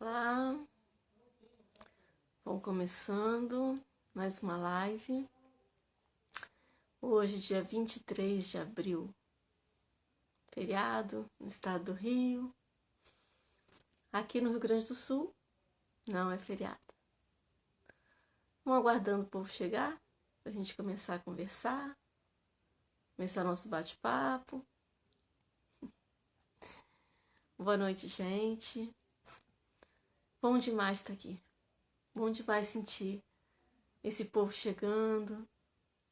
Olá, vamos começando mais uma live. Hoje, dia 23 de abril, feriado no estado do Rio. Aqui no Rio Grande do Sul, não é feriado. Vamos aguardando o povo chegar, para a gente começar a conversar, começar nosso bate-papo. Boa noite, gente. Bom demais estar aqui. Bom demais sentir esse povo chegando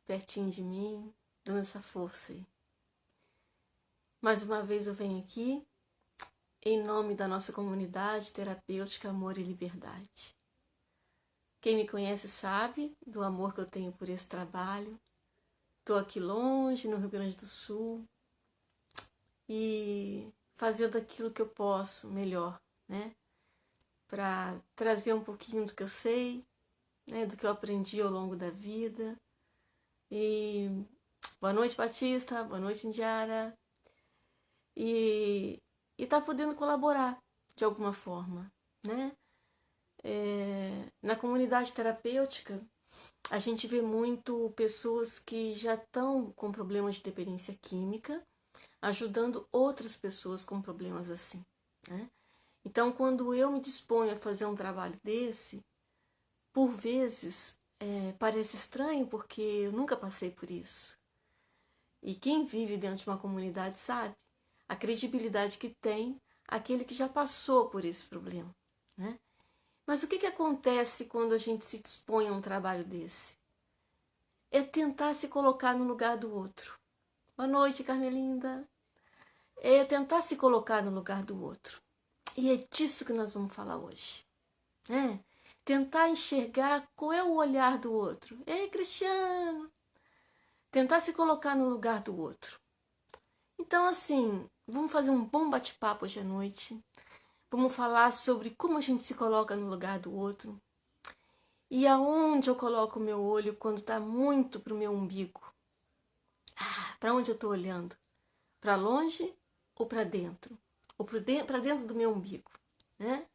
pertinho de mim, dando essa força aí. Mais uma vez eu venho aqui em nome da nossa comunidade terapêutica Amor e Liberdade. Quem me conhece sabe do amor que eu tenho por esse trabalho. Estou aqui longe, no Rio Grande do Sul, e fazendo aquilo que eu posso melhor, né? Para trazer um pouquinho do que eu sei, né? Do que eu aprendi ao longo da vida. E boa noite, Batista, boa noite, Indiara. E tá podendo colaborar de alguma forma, né? Na comunidade terapêutica, a gente vê muito pessoas que já estão com problemas de dependência química, ajudando outras pessoas com problemas assim, né? Então, quando eu me disponho a fazer um trabalho desse, por vezes parece estranho, porque eu nunca passei por isso. E quem vive dentro de uma comunidade sabe a credibilidade que tem aquele que já passou por esse problema, né? Mas o que acontece quando a gente se dispõe a um trabalho desse? É tentar se colocar no lugar do outro. Boa noite, Carmelinda. É tentar se colocar no lugar do outro. E é disso que nós vamos falar hoje, né? Tentar enxergar qual é o olhar do outro. Ei, Cristiano! Tentar se colocar no lugar do outro. Então, assim, vamos fazer um bom bate-papo hoje à noite. Vamos falar sobre como a gente se coloca no lugar do outro. E aonde eu coloco o meu olho quando está muito para o meu umbigo. Para onde eu estou olhando? Para longe ou para dentro? Ou para dentro do meu umbigo, né?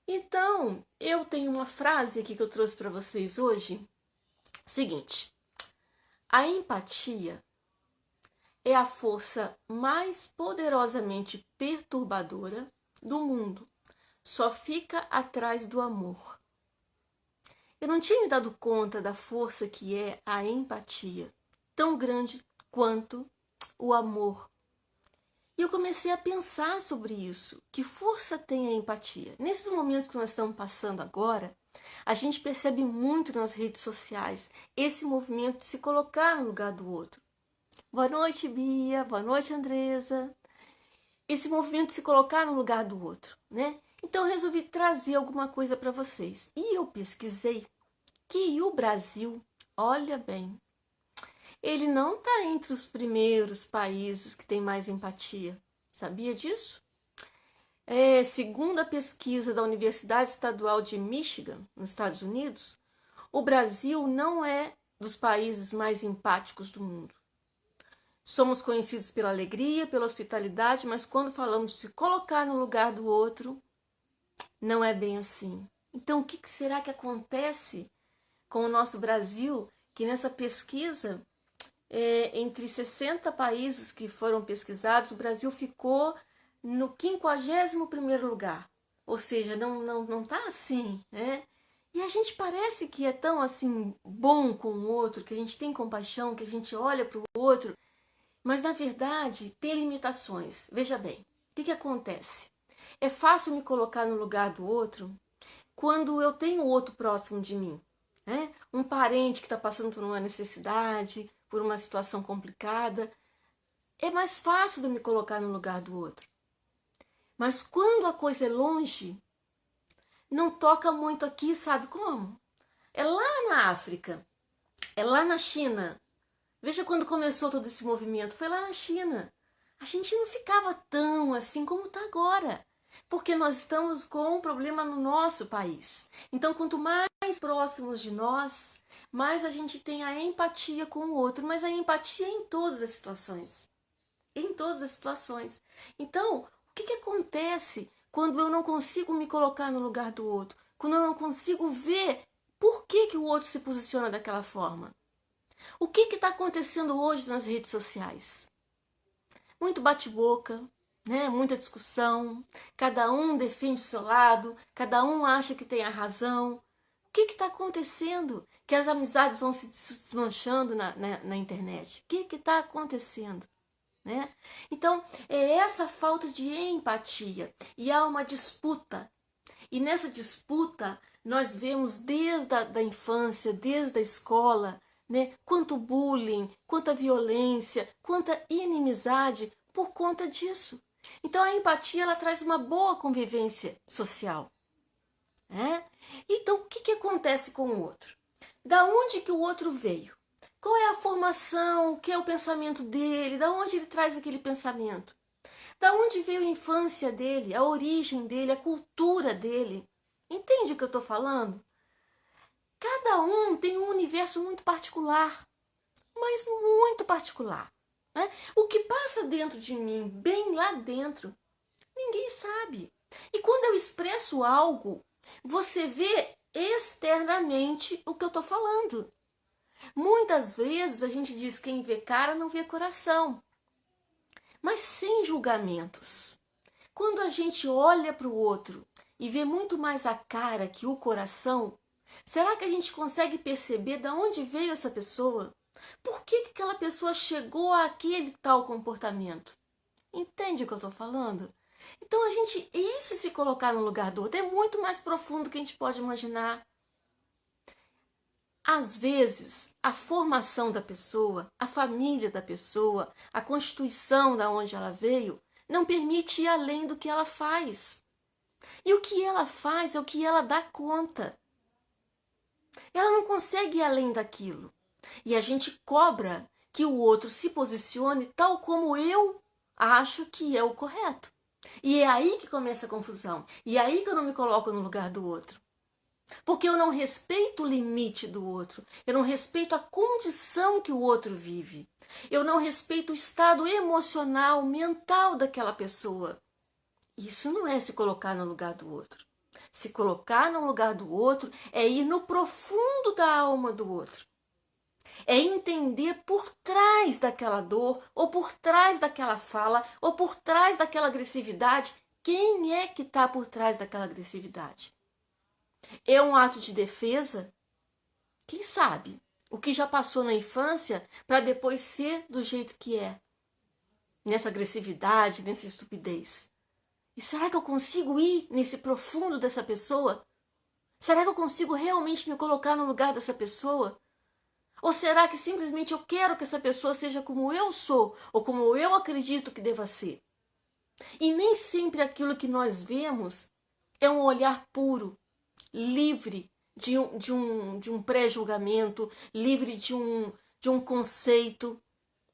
Então, eu tenho uma frase aqui que eu trouxe para vocês hoje. Seguinte: a empatia é a força mais poderosamente perturbadora do mundo. Só fica atrás do amor. Eu não tinha me dado conta da força que é a empatia, tão grande quanto o amor. E eu comecei a pensar sobre isso. Que força tem a empatia? Nesses momentos que nós estamos passando agora, a gente percebe muito nas redes sociais esse movimento de se colocar no lugar do outro. Boa noite, Bia. Boa noite, Andresa. Esse movimento de se colocar no lugar do outro, né? Então eu resolvi trazer alguma coisa para vocês. E eu pesquisei que o Brasil, olha bem, ele não está entre os primeiros países que tem mais empatia. Sabia disso? Segundo a pesquisa da Universidade Estadual de Michigan, nos Estados Unidos, o Brasil não é dos países mais empáticos do mundo. Somos conhecidos pela alegria, pela hospitalidade, mas quando falamos de se colocar no lugar do outro, não é bem assim. Então, o que será que acontece com o nosso Brasil, que nessa pesquisa, entre 60 países que foram pesquisados, o Brasil ficou no 51º lugar. Ou seja, não tá assim, né? E a gente parece que é tão assim bom com o outro, que a gente tem compaixão, que a gente olha para o outro, mas na verdade tem limitações. Veja bem, o que acontece? É fácil me colocar no lugar do outro quando eu tenho outro próximo de mim, né? Um parente que está passando por uma necessidade, por uma situação complicada. É mais fácil de eu me colocar no lugar do outro. Mas quando a coisa é longe, não toca muito aqui, sabe como? É lá na África, é lá na China. Veja quando começou todo esse movimento, foi lá na China. A gente não ficava tão assim como está agora, porque nós estamos com um problema no nosso país. Então, quanto mais próximos de nós, mais a gente tem a empatia com o outro, mas a empatia é em todas as situações. Em todas as situações. Então, o que acontece quando eu não consigo me colocar no lugar do outro, quando eu não consigo ver por que o outro se posiciona daquela forma. O que está acontecendo hoje nas redes sociais? Muito bate-boca, né? Muita discussão, cada um defende o seu lado, cada um acha que tem a razão. O que está acontecendo? Que as amizades vão se desmanchando na internet. O que está acontecendo? Né? Então, é essa falta de empatia. E há uma disputa. E nessa disputa, nós vemos desde a infância, desde a escola, né? Quanto bullying, quanta violência, quanta inimizade por conta disso. Então, a empatia ela traz uma boa convivência social. Né? Então, o que acontece com o outro? Da onde que o outro veio? Qual é a formação? O que é o pensamento dele? Da onde ele traz aquele pensamento? Da onde veio a infância dele, a origem dele, a cultura dele? Entende o que eu estou falando? Cada um tem um universo muito particular, mas muito particular. Né? O que passa dentro de mim, bem lá dentro, ninguém sabe. E quando eu expresso algo, você vê externamente o que eu estou falando. Muitas vezes a gente diz quem vê cara não vê coração, mas sem julgamentos. Quando a gente olha para o outro e vê muito mais a cara que o coração, será que a gente consegue perceber de onde veio essa pessoa? Por que aquela pessoa chegou àquele tal comportamento? Entende o que eu estou falando? Então isso se colocar no lugar do outro é muito mais profundo do que a gente pode imaginar. Às vezes, a formação da pessoa, a família da pessoa, a constituição da onde ela veio, não permite ir além do que ela faz. E o que ela faz é o que ela dá conta. Ela não consegue ir além daquilo. E a gente cobra que o outro se posicione tal como eu acho que é o correto. E é aí que começa a confusão. E é aí que eu não me coloco no lugar do outro. Porque eu não respeito o limite do outro. Eu não respeito a condição que o outro vive. Eu não respeito o estado emocional, mental daquela pessoa. Isso não é se colocar no lugar do outro. Se colocar no lugar do outro é ir no profundo da alma do outro. É entender por trás daquela dor, ou por trás daquela fala, ou por trás daquela agressividade, quem é que está por trás daquela agressividade. É um ato de defesa? Quem sabe? O que já passou na infância para depois ser do jeito que é. Nessa agressividade, nessa estupidez. E será que eu consigo ir nesse profundo dessa pessoa? Será que eu consigo realmente me colocar no lugar dessa pessoa? Ou será que simplesmente eu quero que essa pessoa seja como eu sou, ou como eu acredito que deva ser? E nem sempre aquilo que nós vemos é um olhar puro, livre de um pré-julgamento, livre de um conceito.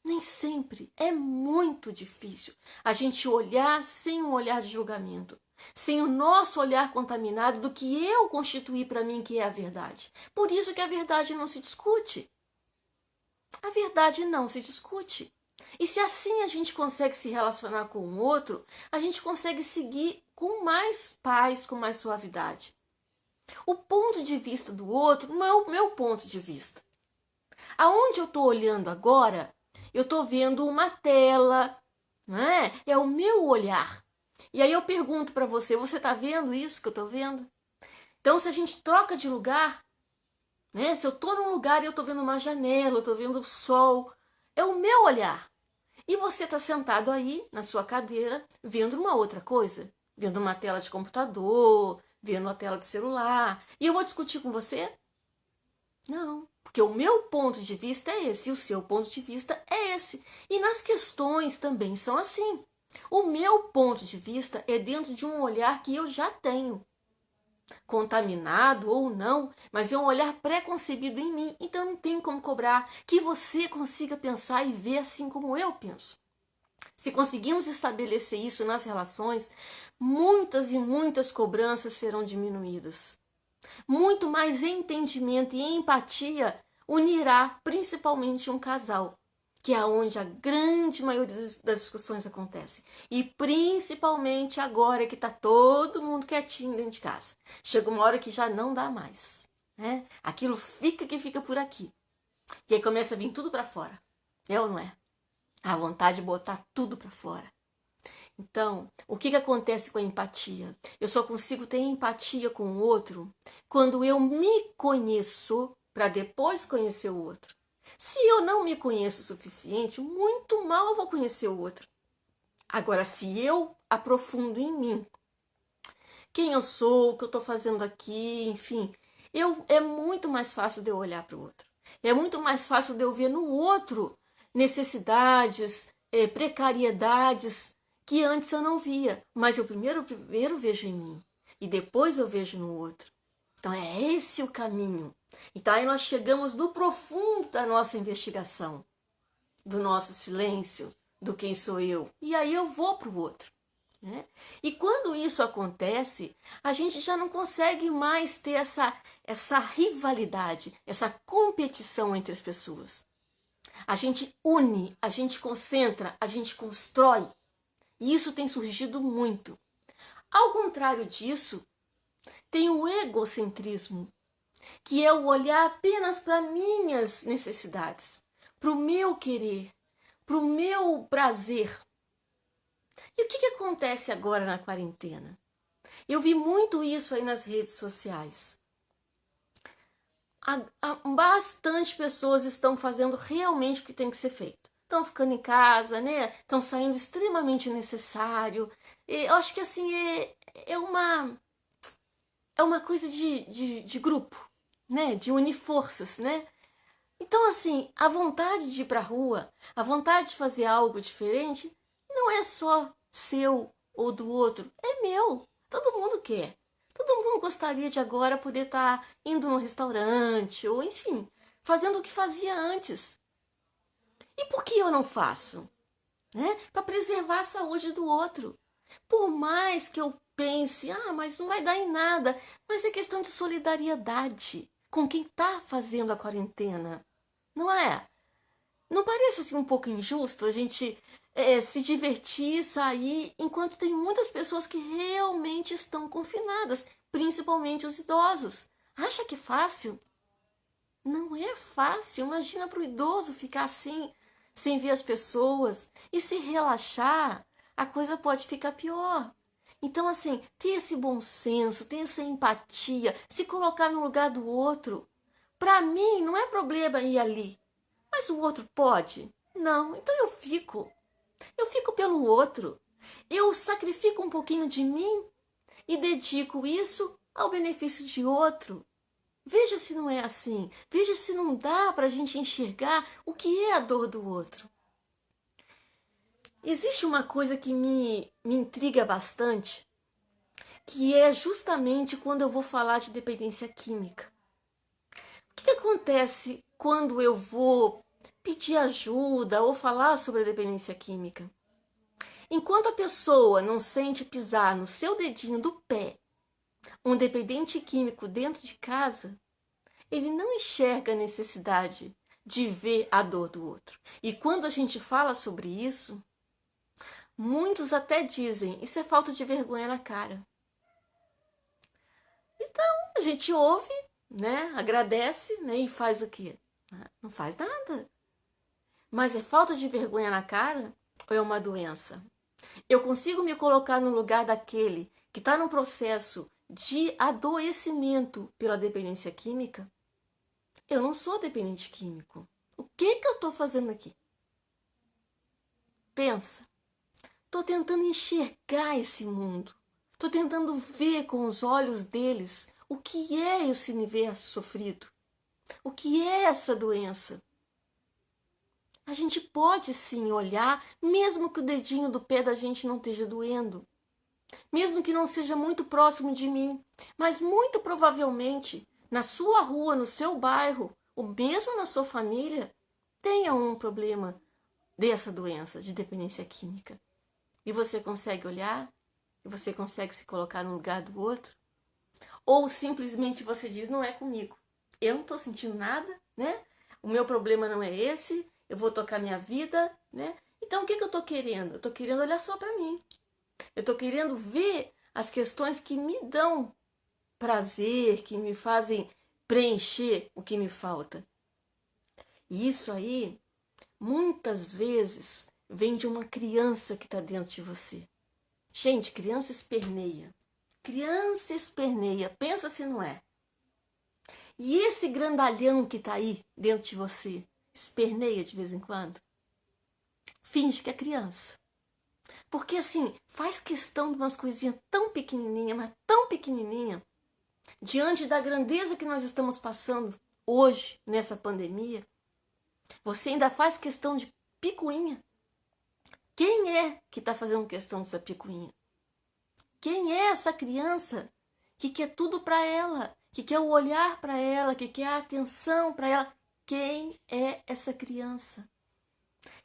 Nem sempre. É muito difícil a gente olhar sem um olhar de julgamento, sem o nosso olhar contaminado do que eu constituí para mim que é a verdade. Por isso que a verdade não se discute. A verdade não se discute. E se assim a gente consegue se relacionar com o outro, a gente consegue seguir com mais paz, com mais suavidade. O ponto de vista do outro não é o meu ponto de vista. Aonde eu estou olhando agora, eu estou vendo uma tela, né? É o meu olhar. E aí eu pergunto para você, você está vendo isso que eu estou vendo? Então, se a gente troca de lugar, né? Se eu estou num lugar e eu estou vendo uma janela, eu estou vendo o sol, é o meu olhar. E você está sentado aí na sua cadeira, vendo uma outra coisa, vendo uma tela de computador, vendo a tela do celular. E eu vou discutir com você? Não, porque o meu ponto de vista é esse, e o seu ponto de vista é esse. E nas questões também são assim. O meu ponto de vista é dentro de um olhar que eu já tenho. Contaminado ou não, mas é um olhar pré-concebido em mim. Então não tem como cobrar que você consiga pensar e ver assim como eu penso. Se conseguimos estabelecer isso nas relações, muitas e muitas cobranças serão diminuídas. Muito mais entendimento e empatia unirá principalmente um casal. que é onde a grande maioria das discussões acontecem. E principalmente agora que está todo mundo quietinho dentro de casa. Chega uma hora que já não dá mais, né? Aquilo fica que fica por aqui. E aí começa a vir tudo para fora. É ou não é? A vontade de botar tudo para fora. Então, o que acontece com a empatia? Eu só consigo ter empatia com o outro quando eu me conheço para depois conhecer o outro. Se eu não me conheço o suficiente, muito mal eu vou conhecer o outro. Agora, se eu aprofundo em mim quem eu sou, o que eu estou fazendo aqui, enfim, é muito mais fácil de eu olhar para o outro. É muito mais fácil de eu ver no outro necessidades, precariedades que antes eu não via. Mas eu primeiro vejo em mim e depois eu vejo no outro. Então é esse o caminho. Então aí nós chegamos no profundo da nossa investigação, do nosso silêncio, do quem sou eu. E aí eu vou para o outro. Né? E quando isso acontece, a gente já não consegue mais ter essa rivalidade, essa competição entre as pessoas. A gente une, a gente concentra, a gente constrói. E isso tem surgido muito. Ao contrário disso, tem o egocentrismo, que é o olhar apenas para minhas necessidades, para o meu querer, para o meu prazer. E o que acontece agora na quarentena? Eu vi muito isso aí nas redes sociais. Bastante pessoas estão fazendo realmente o que tem que ser feito. Estão ficando em casa, né? Estão saindo extremamente necessário. Eu acho que assim é uma coisa de grupo, né? De unir forças, né? Então, assim, a vontade de ir para a rua, a vontade de fazer algo diferente, não é só seu ou do outro, é meu. Todo mundo quer. Todo mundo gostaria de agora poder estar indo num restaurante ou, enfim, fazendo o que fazia antes. E por que eu não faço? Né? Para preservar a saúde do outro. Por mais que eu pense, mas não vai dar em nada, mas é questão de solidariedade com quem está fazendo a quarentena. Não é? Não parece assim um pouco injusto a gente se divertir, sair, enquanto tem muitas pessoas que realmente estão confinadas, principalmente os idosos. Acha que é fácil? Não é fácil. Imagina para o idoso ficar assim, sem ver as pessoas. E se relaxar, a coisa pode ficar pior. Então, assim, ter esse bom senso, ter essa empatia, se colocar no lugar do outro. Para mim, não é problema ir ali. Mas o outro pode? Não, então eu fico. Eu fico pelo outro. Eu sacrifico um pouquinho de mim e dedico isso ao benefício de outro. Veja se não é assim. Veja se não dá para a gente enxergar o que é a dor do outro. Existe uma coisa que me intriga bastante, que é justamente quando eu vou falar de dependência química. O que acontece quando eu vou pedir ajuda ou falar sobre a dependência química? Enquanto a pessoa não sente pisar no seu dedinho do pé um dependente químico dentro de casa, ele não enxerga a necessidade de ver a dor do outro. E quando a gente fala sobre isso, muitos até dizem, isso é falta de vergonha na cara. Então, a gente ouve, né, agradece, né, e faz o quê? Não faz nada. Mas é falta de vergonha na cara ou é uma doença? Eu consigo me colocar no lugar daquele que está num processo de adoecimento pela dependência química? Eu não sou dependente químico. O que eu estou fazendo aqui? Pensa. Estou tentando enxergar esse mundo. Estou tentando ver com os olhos deles o que é esse universo sofrido. O que é essa doença? A gente pode sim olhar, mesmo que o dedinho do pé da gente não esteja doendo. Mesmo que não seja muito próximo de mim. Mas muito provavelmente, na sua rua, no seu bairro, ou mesmo na sua família, tenha um problema dessa doença de dependência química. E você consegue olhar? E você consegue se colocar no lugar do outro? Ou simplesmente você diz, não é comigo. Eu não estou sentindo nada, né? O meu problema não é esse. eu vou tocar minha vida, né? Então o que eu tô querendo? Eu tô querendo olhar só para mim. Eu tô querendo ver as questões que me dão prazer, que me fazem preencher o que me falta. E isso aí, muitas vezes, vem de uma criança que está dentro de você. Gente, criança esperneia. Criança esperneia. Pensa se não é. E esse grandalhão que está aí dentro de você, esperneia de vez em quando? Finge que é criança. Porque assim, faz questão de umas coisinhas tão pequenininha, mas tão pequenininha, diante da grandeza que nós estamos passando hoje, nessa pandemia, você ainda faz questão de picuinha. Quem é que está fazendo questão dessa picuinha? Quem é essa criança que quer tudo para ela, que quer o olhar para ela, que quer a atenção para ela? Quem é essa criança?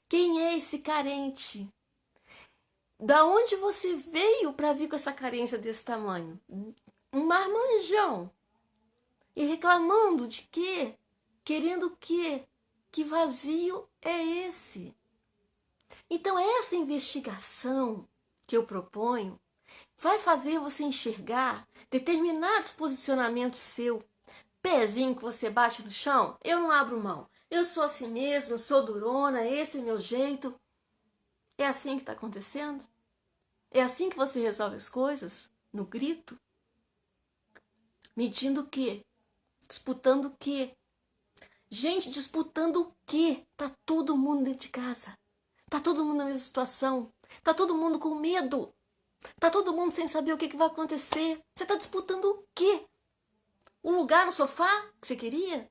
Quem é esse carente? Da onde você veio para vir com essa carência desse tamanho? Um marmanjão. E reclamando de quê? Querendo o quê? Que vazio é esse? Então, essa investigação que eu proponho vai fazer você enxergar determinados posicionamentos seu. Pezinho que você bate no chão, eu não abro mão. Eu sou assim mesmo, eu sou durona, esse é meu jeito. É assim que está acontecendo? É assim que você resolve as coisas? No grito? Medindo o quê? Disputando o quê? Gente, disputando o quê? Tá todo mundo dentro de casa. Tá todo mundo na mesma situação. Tá todo mundo com medo. Tá todo mundo sem saber o que vai acontecer. Você tá disputando o quê? O lugar no sofá que você queria?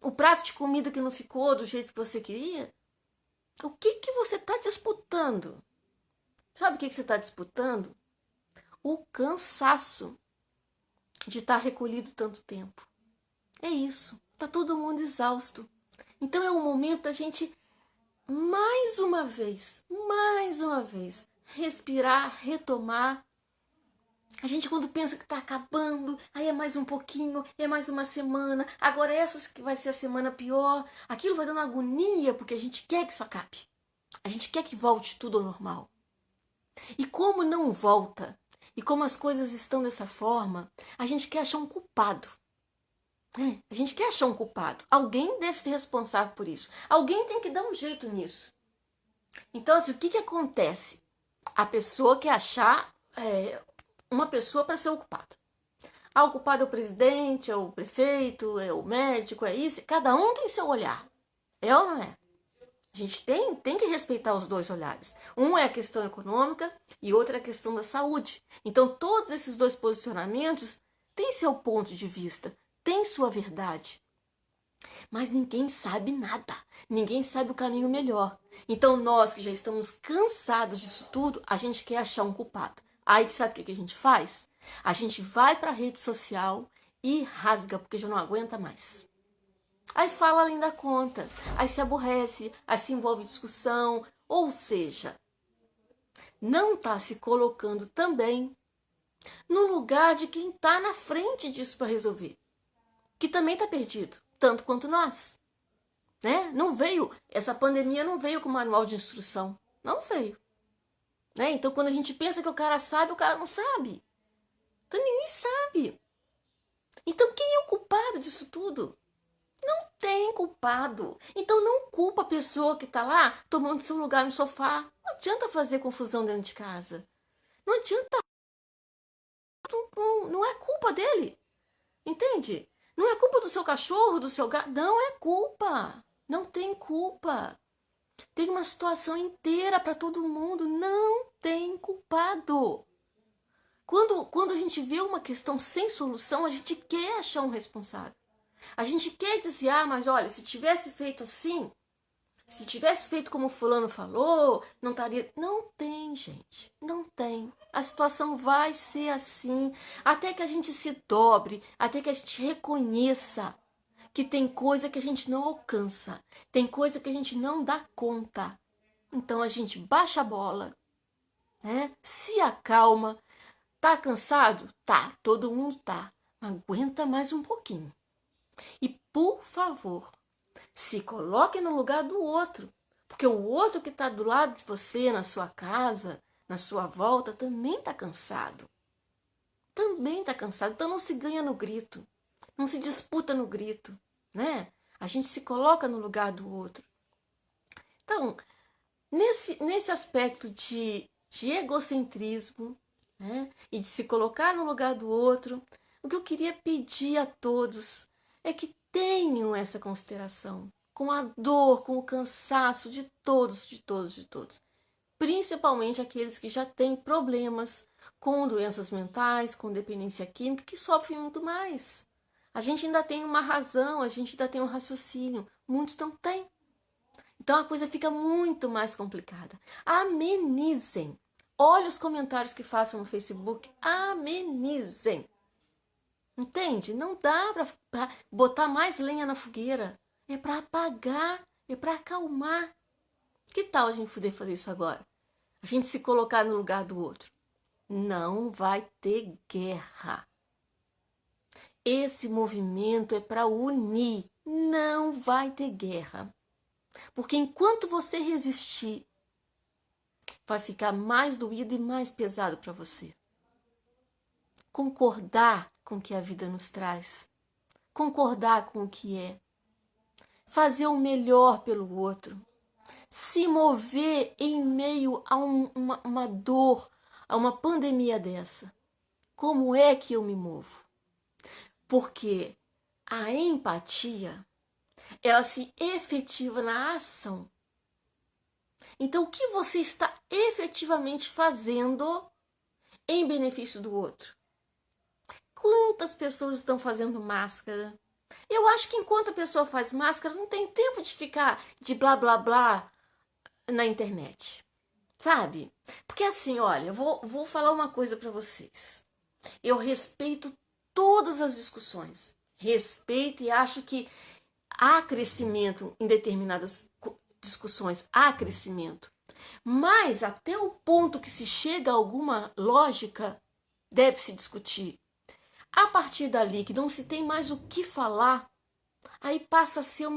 O prato de comida que não ficou do jeito que você queria? O que você tá disputando? Sabe o que você está disputando? O cansaço de estar recolhido tanto tempo. É isso. Tá todo mundo exausto. Então é o momento da gente, mais uma vez, respirar, retomar. A gente quando pensa que tá acabando, aí é mais um pouquinho, é mais uma semana, agora essa que vai ser a semana pior. Aquilo vai dando agonia, porque a gente quer que isso acabe. A gente quer que volte tudo ao normal. E como não volta, e como as coisas estão dessa forma, a gente quer achar um culpado. A gente quer achar um culpado. Alguém deve ser responsável por isso. Alguém tem que dar um jeito nisso. Então, assim, o que acontece? A pessoa quer achar uma pessoa para ser o culpado. O culpado é o presidente, é o prefeito, é o médico, é isso. Cada um tem seu olhar. É ou não é? A gente tem que respeitar os dois olhares. Um é a questão econômica e outro é a questão da saúde. Então, todos esses dois posicionamentos têm seu ponto de vista, têm sua verdade. Mas ninguém sabe nada. Ninguém sabe o caminho melhor. Então, nós que já estamos cansados disso tudo, a gente quer achar um culpado. Aí, sabe o que a gente faz? A gente vai para a rede social e rasga, porque já não aguenta mais. Aí fala além da conta, aí se aborrece, aí se envolve em discussão, ou seja, não está se colocando também no lugar de quem está na frente disso para resolver, que também está perdido, tanto quanto nós. Né? Não veio, essa pandemia não veio com manual de instrução, não veio. Né? Então quando a gente pensa que o cara sabe, o cara não sabe. Então ninguém sabe. Então quem é o culpado disso tudo? Não tem culpado. Então não culpa a pessoa que está lá tomando seu lugar no sofá. Não adianta fazer confusão dentro de casa. Não adianta. Não é culpa dele. Entende? Não é culpa do seu cachorro, do seu gato. Não é culpa. Não tem culpa. Tem uma situação inteira para todo mundo. Não tem culpado. Quando a gente vê uma questão sem solução, a gente quer achar um responsável. A gente quer dizer, mas olha, se tivesse feito assim, se tivesse feito como fulano falou, não estaria... Não tem, gente, não tem. A situação vai ser assim, até que a gente se dobre, até que a gente reconheça que tem coisa que a gente não alcança, tem coisa que a gente não dá conta. Então a gente baixa a bola, né? Se acalma. Tá cansado? Tá, todo mundo tá. Aguenta mais um pouquinho. E, por favor, Se coloque no lugar do outro. Porque o outro que está do lado de você, na sua casa, na sua volta, também está cansado. Também está cansado. Então não se ganha no grito. Não se disputa no grito, né? A gente se coloca no lugar do outro. Então, nesse aspecto de egocentrismo, né? E de se colocar no lugar do outro, o que eu queria pedir a todos é que tenham essa consideração com a dor, com o cansaço de todos, de todos, de todos. Principalmente aqueles que já têm problemas com doenças mentais, com dependência química, que sofrem muito mais. A gente ainda tem uma razão, a gente ainda tem um raciocínio. Muitos não têm. Então a coisa fica muito mais complicada. Amenizem. Olha os comentários que façam no Facebook. Amenizem. Entende? Não dá para botar mais lenha na fogueira. É para apagar, é para acalmar. Que tal a gente poder fazer isso agora? A gente se colocar no lugar do outro. Não vai ter guerra. Esse movimento é para unir. Não vai ter guerra. Porque enquanto você resistir, vai ficar mais doído e mais pesado para você. Concordar com o que a vida nos traz. Concordar com o que é. Fazer o melhor pelo outro. Se mover em meio a uma dor, a uma pandemia dessa. Como é que eu me movo? Porque a empatia, ela se efetiva na ação. Então, o que você está efetivamente fazendo em benefício do outro? Quantas pessoas estão fazendo máscara? Eu acho que enquanto a pessoa faz máscara, não tem tempo de ficar de blá blá blá na internet, sabe? Porque assim, olha, eu vou falar uma coisa para vocês. Eu respeito todas as discussões. Respeito e acho que há crescimento em determinadas discussões, há crescimento. Mas até o ponto que se chega a alguma lógica, deve-se discutir. A partir dali, que não se tem mais o que falar, aí passa a ser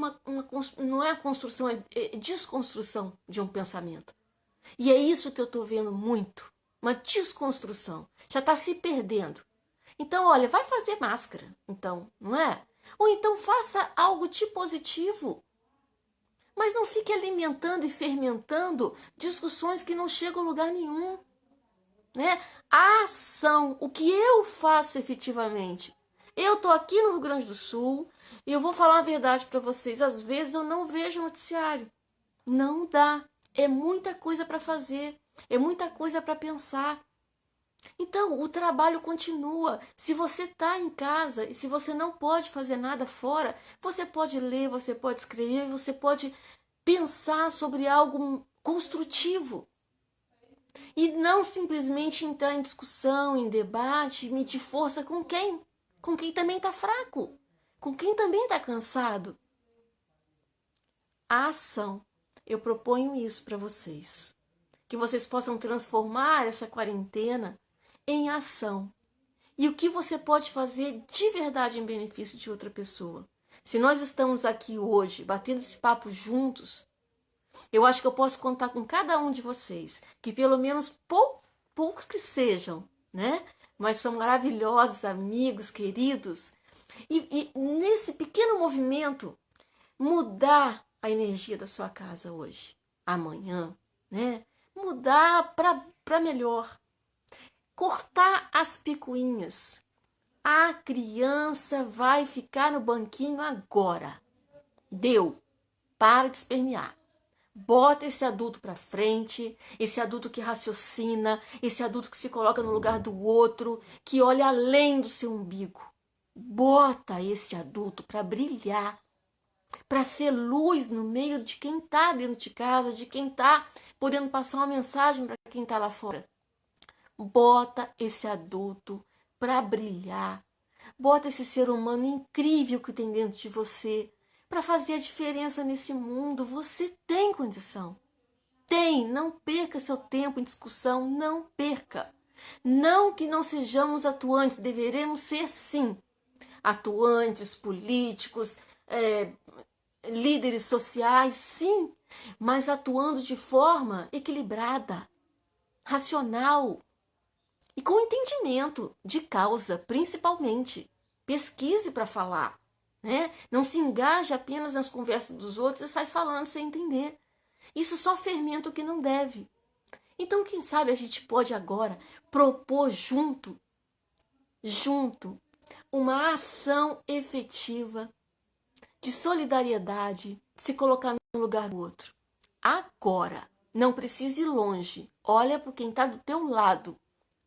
não é a construção, é desconstrução de um pensamento. E é isso que eu estou vendo muito, uma desconstrução. Já está se perdendo. Então, olha, vai fazer máscara, então, não é? Ou então faça algo de positivo. Mas não fique alimentando e fermentando discussões que não chegam a lugar nenhum. Né? A ação, o que eu faço efetivamente. Eu estou aqui no Rio Grande do Sul e eu vou falar uma verdade para vocês. Às vezes eu não vejo noticiário. Não dá. É muita coisa para fazer. É muita coisa para pensar. Então, o trabalho continua. Se você está em casa e se você não pode fazer nada fora, você pode ler, você pode escrever, você pode pensar sobre algo construtivo. E não simplesmente entrar em discussão, em debate, medir força com quem? Com quem também está fraco, com quem também está cansado. A ação. Eu proponho isso para vocês. Que vocês possam transformar essa quarentena em ação. E o que você pode fazer de verdade em benefício de outra pessoa. Se nós estamos aqui hoje, batendo esse papo juntos, eu acho que eu posso contar com cada um de vocês, que pelo menos poucos que sejam, né? Mas são maravilhosos, amigos, queridos. E nesse pequeno movimento, mudar a energia da sua casa hoje, amanhã, né? Mudar para melhor. Cortar as picuinhas. A criança vai ficar no banquinho agora. Deu. Para de espernear. Bota esse adulto para frente, esse adulto que raciocina, esse adulto que se coloca no lugar do outro, que olha além do seu umbigo. Bota esse adulto para brilhar, para ser luz no meio de quem está dentro de casa, de quem está podendo passar uma mensagem para quem está lá fora. Bota esse adulto para brilhar. Bota esse ser humano incrível que tem dentro de você para fazer a diferença nesse mundo. Você tem condição. Tem. Não perca seu tempo em discussão. Não perca. Não que não sejamos atuantes. Deveremos ser, sim. Atuantes, políticos, líderes sociais, sim, mas atuando de forma equilibrada, racional e com entendimento de causa, principalmente. Pesquise para falar, né? Não se engaje apenas nas conversas dos outros e sai falando sem entender. Isso só fermenta o que não deve. Então, quem sabe a gente pode agora propor junto, uma ação efetiva de solidariedade, de se colocar no lugar do outro. Agora, não precisa ir longe. Olha para quem está do teu lado.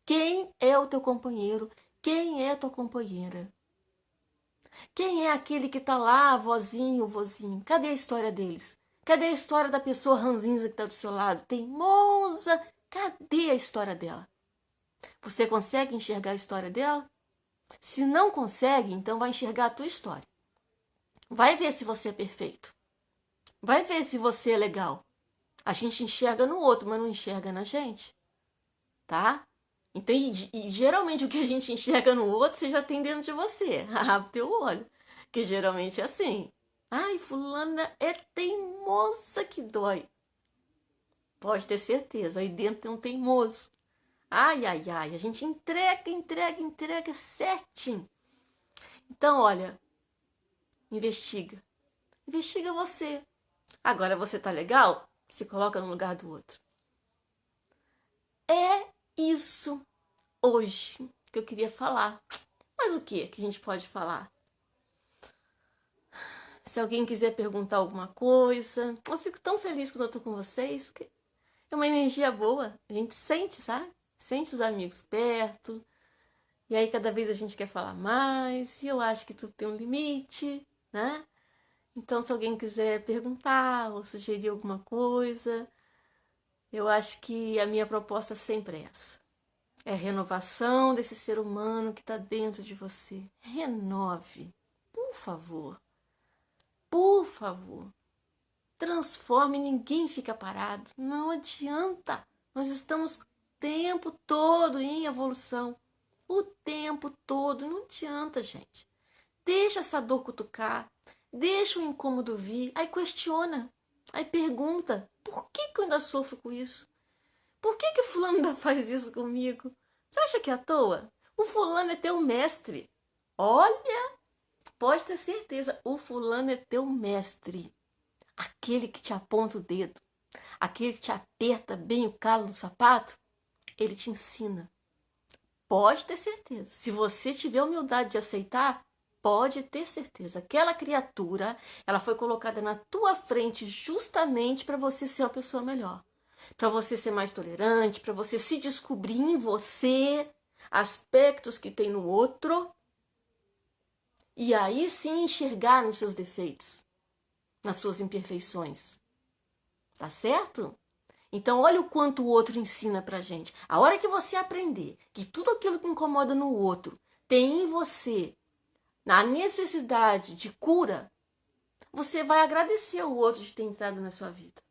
Quem é o teu companheiro? Quem é a tua companheira? Quem é aquele que está lá, vozinho, vozinho? Cadê a história deles? Cadê a história da pessoa ranzinza que está do seu lado? Teimosa? Cadê a história dela? Você consegue enxergar a história dela? Se não consegue, então vai enxergar a tua história. Vai ver se você é perfeito. Vai ver se você é legal. A gente enxerga no outro, mas não enxerga na gente. Tá? Então, e geralmente o que a gente enxerga no outro, você já tem dentro de você. Abre teu olho. Que geralmente é assim. Ai, fulana é teimosa que dói. Pode ter certeza. Aí dentro tem um teimoso. Ai, ai, ai. A gente entrega certinho. Então, olha. Investiga. Investiga você. Agora você tá legal? Se coloca no lugar do outro. É isso hoje que eu queria falar. Mas o que a gente pode falar? Se alguém quiser perguntar alguma coisa, eu fico tão feliz quando eu tô com vocês, porque é uma energia boa. A gente sente, sabe? Sente os amigos perto. E aí cada vez a gente quer falar mais. E eu acho que tudo tem um limite, né? Então, se alguém quiser perguntar ou sugerir alguma coisa, eu acho que a minha proposta sempre é essa. É a renovação desse ser humano que está dentro de você. Renove, por favor. Por favor. Transforme, ninguém fica parado. Não adianta. Nós estamos o tempo todo em evolução. O tempo todo. Não adianta, gente. Deixa essa dor cutucar. Deixa o incômodo vir. Aí questiona. Aí pergunta. Por que eu ainda sofro com isso? Por que o fulano ainda faz isso comigo? Você acha que é à toa? O fulano é teu mestre. Olha, pode ter certeza. O fulano é teu mestre. Aquele que te aponta o dedo. Aquele que te aperta bem o calo do sapato. Ele te ensina. Pode ter certeza. Se você tiver humildade de aceitar, pode ter certeza. Aquela criatura, ela foi colocada na tua frente justamente para você ser uma pessoa melhor. Para você ser mais tolerante, para você se descobrir em você aspectos que tem no outro e aí sim enxergar nos seus defeitos, nas suas imperfeições. Tá certo? Então olha o quanto o outro ensina pra gente. A hora que você aprender que tudo aquilo que incomoda no outro tem em você na necessidade de cura, você vai agradecer o outro de ter entrado na sua vida.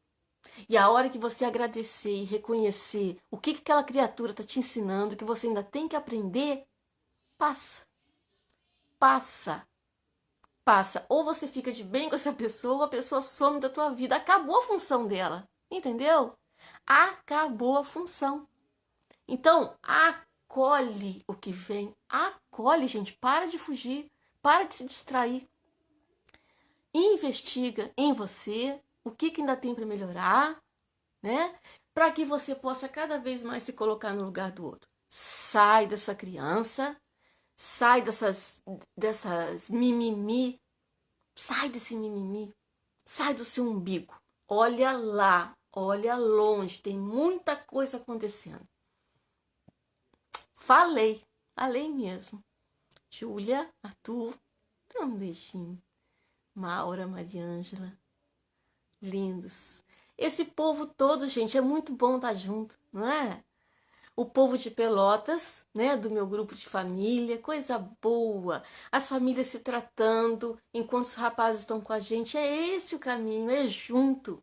E a hora que você agradecer e reconhecer o que aquela criatura está te ensinando, que você ainda tem que aprender, passa. Passa. Passa. Ou você fica de bem com essa pessoa, ou a pessoa some da tua vida. Acabou a função dela. Entendeu? Acabou a função. Então, acolhe o que vem. Acolhe, gente. Para de fugir. Para de se distrair. Investiga em você o que ainda tem para melhorar, né? Para que você possa cada vez mais se colocar no lugar do outro. Sai dessa criança, sai dessas mimimi, sai desse mimimi, sai do seu umbigo. Olha lá, olha longe, tem muita coisa acontecendo. Falei mesmo. Júlia, Arthur, dá um beijinho. Maura, Mariângela, lindos. Esse povo todo, gente, é muito bom estar junto, não é? O povo de Pelotas, né, do meu grupo de família, coisa boa. As famílias se tratando enquanto os rapazes estão com a gente. É esse o caminho, é junto.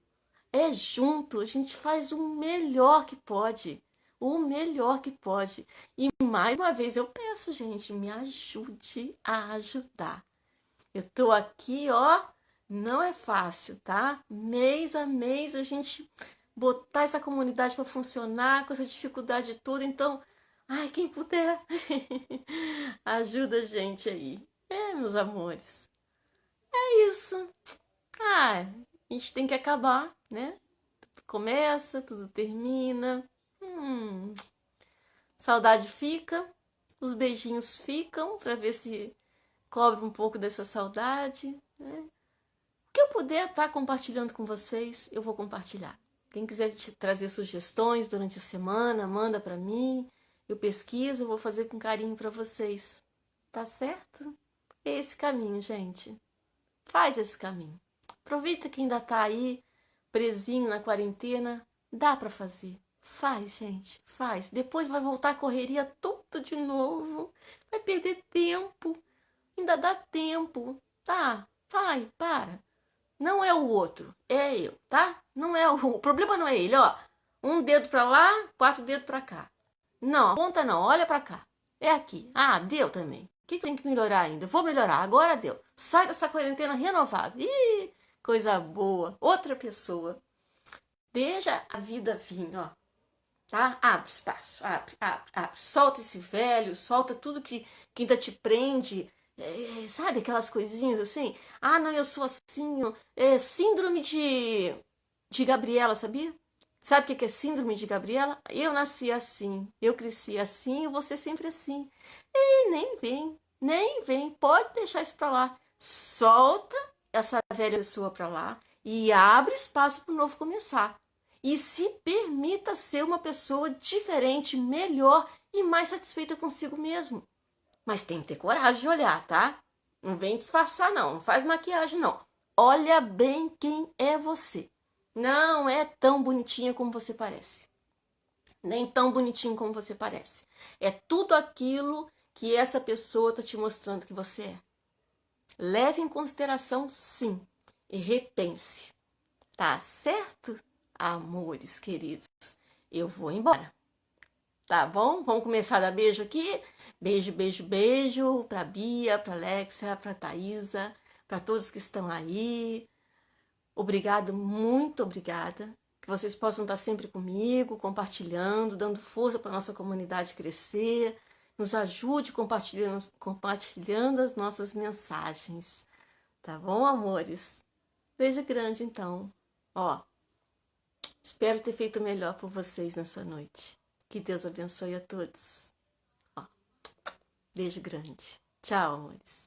É junto, a gente faz o melhor que pode. O melhor que pode. E mais uma vez eu peço, gente, me ajude a ajudar. Eu tô aqui, ó, Não é fácil, tá? Mês a mês a gente botar essa comunidade para funcionar com essa dificuldade toda. Então, ai, quem puder, ajuda a gente aí. É, meus amores. É isso. Ah, a gente tem que acabar, né? Tudo começa, tudo termina. Saudade fica, os beijinhos ficam para ver se cobre um pouco dessa saudade, né? O que eu puder estar compartilhando com vocês, eu vou compartilhar. Quem quiser te trazer sugestões durante a semana, manda para mim. Eu pesquiso, eu vou fazer com carinho para vocês. Tá certo? É esse caminho, gente. Faz esse caminho. Aproveita que ainda tá aí, presinho na quarentena. Dá para fazer. Faz, gente. Faz. Depois vai voltar a correria toda de novo. Vai perder tempo. Ainda dá tempo. Tá? Vai, para. Não é o outro, é eu, tá? Não é o problema não é ele, ó. Um dedo pra lá, quatro dedos pra cá. Não, aponta não, olha pra cá. É aqui. Ah, deu também. O que tem que melhorar ainda? Vou melhorar, agora deu. Sai dessa quarentena renovado. Ih, coisa boa. Outra pessoa. Deixa a vida vir, ó. Tá? Abre espaço, abre, abre, abre. Solta esse velho, solta tudo que ainda te prende. Sabe aquelas coisinhas assim? Ah, não, eu sou assim. Síndrome de Gabriela, sabia? Sabe o que é síndrome de Gabriela? Eu nasci assim, eu cresci assim e você sempre assim. E nem vem, nem vem. Pode deixar isso pra lá. Solta essa velha pessoa pra lá e abre espaço para o novo começar. E se permita ser uma pessoa diferente, melhor e mais satisfeita consigo mesmo. Mas tem que ter coragem de olhar, tá? Não vem disfarçar, não. Não faz maquiagem, não. Olha bem quem é você. Não é tão bonitinha como você parece. Nem tão bonitinho como você parece. É tudo aquilo que essa pessoa está te mostrando que você é. Leve em consideração, sim. E repense. Tá certo? Amores queridos, eu vou embora. Tá bom? Vamos começar a dar beijo aqui. Beijo, beijo, beijo pra Bia, pra Alexia, pra Thaisa, pra todos que estão aí. Obrigado, muito obrigada. Que vocês possam estar sempre comigo, compartilhando, dando força para nossa comunidade crescer. Nos ajude compartilhando as nossas mensagens. Tá bom, amores? Beijo grande, então. Ó, espero ter feito o melhor por vocês nessa noite. Que Deus abençoe a todos. Ó, beijo grande. Tchau, amores.